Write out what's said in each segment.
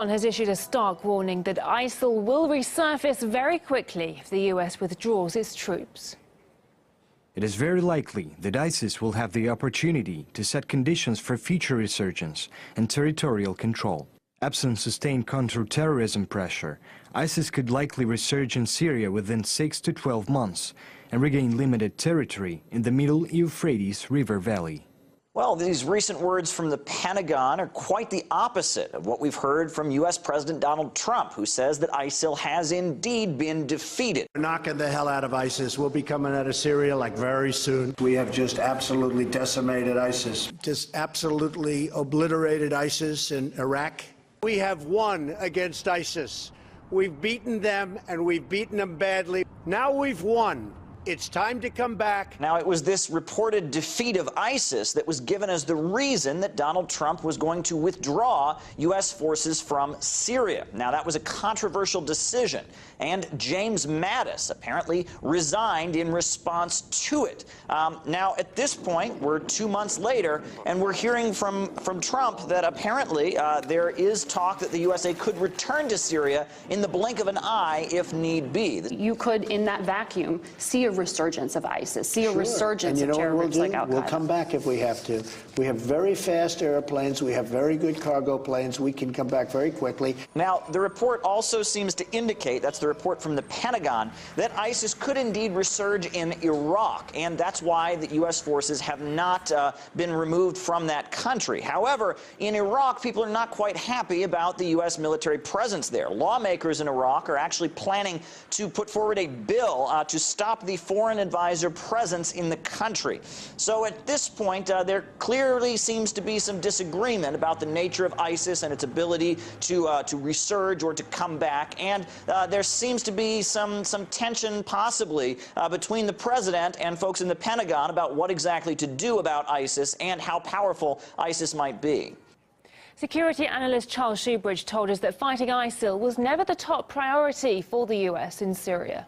Has issued a stark warning that ISIL will resurface very quickly if the US withdraws its troops. It is very likely that ISIS will have the opportunity to set conditions for future resurgence and territorial control. Absent sustained counter-terrorism pressure, ISIS could likely resurge in Syria within 6 to 12 months and regain limited territory in the Middle Euphrates River Valley. Well, these recent words from the Pentagon are quite the opposite of what we've heard from U.S. President Donald Trump, who says that ISIL has indeed been defeated. We're knocking the hell out of ISIS. We'll be coming out of Syria like very soon. We have just absolutely decimated ISIS. Just absolutely obliterated ISIS in Iraq. We have won against ISIS. We've beaten them, and we've beaten them badly. Now we've won. It's time to come back. Now, it was this reported defeat of ISIS that was given as the reason that Donald Trump was going to withdraw U.S. forces from Syria. Now, that was a controversial decision, and James Mattis apparently resigned in response to it. Now, at this point, we're 2 months later, and we're hearing from Trump that apparently there is talk that the USA could return to Syria in the blink of an eye if need be. You could, in that vacuum, see a resurgence of ISIS, see a resurgence of terror groups like Al-Qaeda. We'll come back if we have to. We have very fast airplanes. We have very good cargo planes. We can come back very quickly. Now, the report also seems to indicate, that's the report from the Pentagon, that ISIS could indeed resurge in Iraq, and that's why the U.S. forces have not been removed from that country. However, in Iraq, people are not quite happy about the U.S. military presence there. Lawmakers in Iraq are actually planning to put forward a bill to stop the foreign advisor presence in the country. So at this point, there clearly seems to be some disagreement about the nature of ISIS and its ability to resurge or to come back, and there seems to be some tension possibly between the president and folks in the Pentagon about what exactly to do about ISIS and how powerful ISIS might be. Security analyst Charles Shoebridge told us that fighting ISIL was never the top priority for the US in Syria.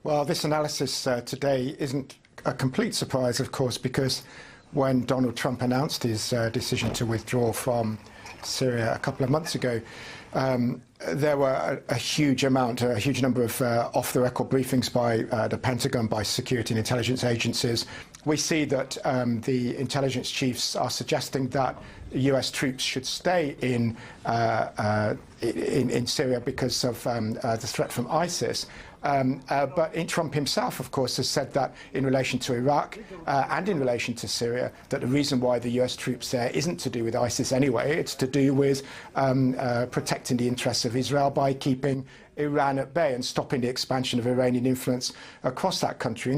Well, this analysis today isn't a complete surprise, of course, because when Donald Trump announced his decision to withdraw from Syria a couple of months ago, there were a huge number of off-the-record briefings by the Pentagon, by security and intelligence agencies. We see that the intelligence chiefs are suggesting that US troops should stay in Syria because of the threat from ISIS. But Trump himself, of course, has said that in relation to Iraq and in relation to Syria, that the reason why the US troops there isn't to do with ISIS anyway. It's to do with protecting the interests of Israel by keeping Iran at bay and stopping the expansion of Iranian influence across that country.